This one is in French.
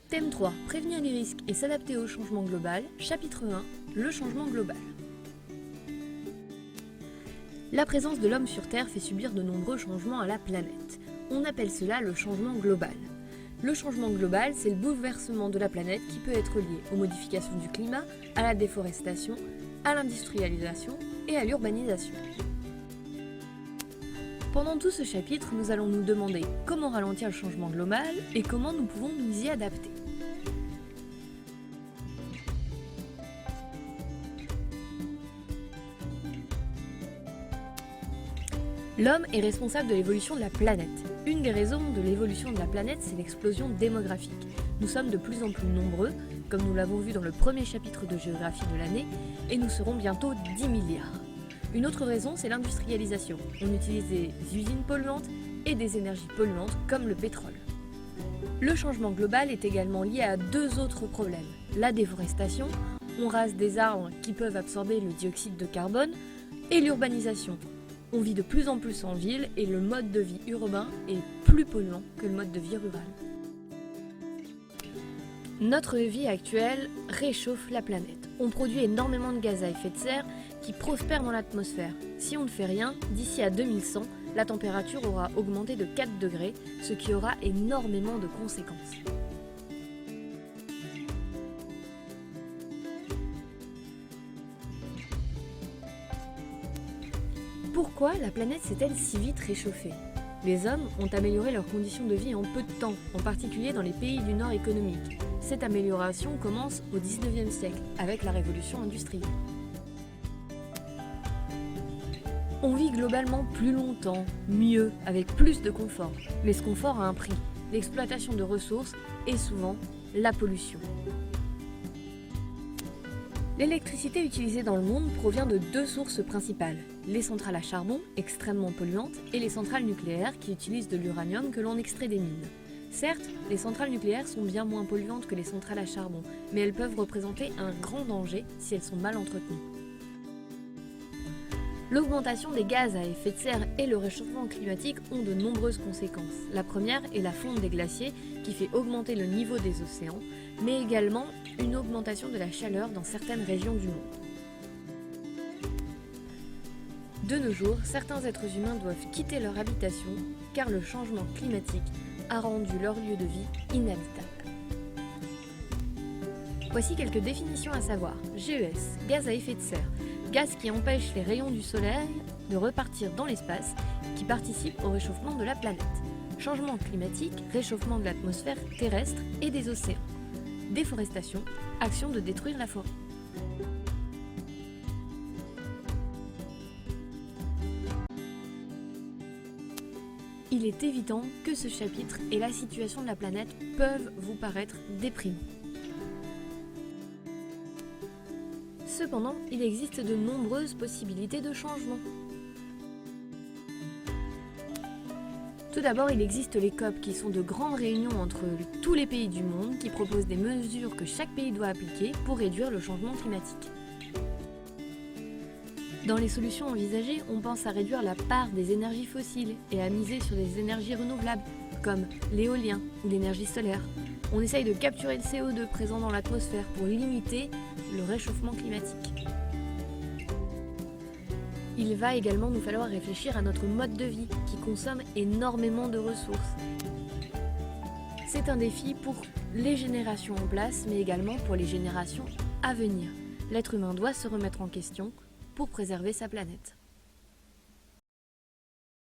Thème 3. Prévenir les risques et s'adapter au changement global. Chapitre 1. Le changement global. La présence de l'homme sur Terre fait subir de nombreux changements à la planète. On appelle cela le changement global. Le changement global, c'est le bouleversement de la planète qui peut être lié aux modifications du climat, à la déforestation, à l'industrialisation et à l'urbanisation. Pendant tout ce chapitre, nous allons nous demander comment ralentir le changement global et comment nous pouvons nous y adapter. L'homme est responsable de l'évolution de la planète. Une des raisons de l'évolution de la planète, c'est l'explosion démographique. Nous sommes de plus en plus nombreux, comme nous l'avons vu dans le premier chapitre de géographie de l'année, et nous serons bientôt 10 milliards. Une autre raison, c'est l'industrialisation. On utilise des usines polluantes et des énergies polluantes comme le pétrole. Le changement global est également lié à deux autres problèmes. La déforestation, on rase des arbres qui peuvent absorber le dioxyde de carbone, et l'urbanisation. On vit de plus en plus en ville et le mode de vie urbain est plus polluant que le mode de vie rural. Notre vie actuelle réchauffe la planète. On produit énormément de gaz à effet de serre qui prospèrent dans l'atmosphère. Si on ne fait rien, d'ici à 2100, la température aura augmenté de 4 degrés, ce qui aura énormément de conséquences. Pourquoi la planète s'est-elle si vite réchauffée ? Les hommes ont amélioré leurs conditions de vie en peu de temps, en particulier dans les pays du Nord économique. Cette amélioration commence au XIXe siècle, avec la révolution industrielle. On vit globalement plus longtemps, mieux, avec plus de confort. Mais ce confort a un prix, l'exploitation de ressources et souvent la pollution. L'électricité utilisée dans le monde provient de deux sources principales, les centrales à charbon, extrêmement polluantes, et les centrales nucléaires qui utilisent de l'uranium que l'on extrait des mines. Certes, les centrales nucléaires sont bien moins polluantes que les centrales à charbon, mais elles peuvent représenter un grand danger si elles sont mal entretenues. L'augmentation des gaz à effet de serre et le réchauffement climatique ont de nombreuses conséquences. La première est la fonte des glaciers qui fait augmenter le niveau des océans, mais également une augmentation de la chaleur dans certaines régions du monde. De nos jours, certains êtres humains doivent quitter leur habitation car le changement climatique a rendu leur lieu de vie inhabitable. Voici quelques définitions à savoir. GES, gaz à effet de serre, gaz qui empêche les rayons du soleil de repartir dans l'espace, qui participe au réchauffement de la planète. Changement climatique, réchauffement de l'atmosphère terrestre et des océans. Déforestation, action de détruire la forêt. Il est évident que ce chapitre et la situation de la planète peuvent vous paraître déprimants. Cependant, il existe de nombreuses possibilités de changement. Tout d'abord, il existe les COP qui sont de grandes réunions entre tous les pays du monde qui proposent des mesures que chaque pays doit appliquer pour réduire le changement climatique. Dans les solutions envisagées, on pense à réduire la part des énergies fossiles et à miser sur des énergies renouvelables comme l'éolien ou l'énergie solaire. On essaye de capturer le CO2 présent dans l'atmosphère pour limiter le réchauffement climatique. Il va également nous falloir réfléchir à notre mode de vie qui consomme énormément de ressources. C'est un défi pour les générations en place, mais également pour les générations à venir. L'être humain doit se remettre en question pour préserver sa planète.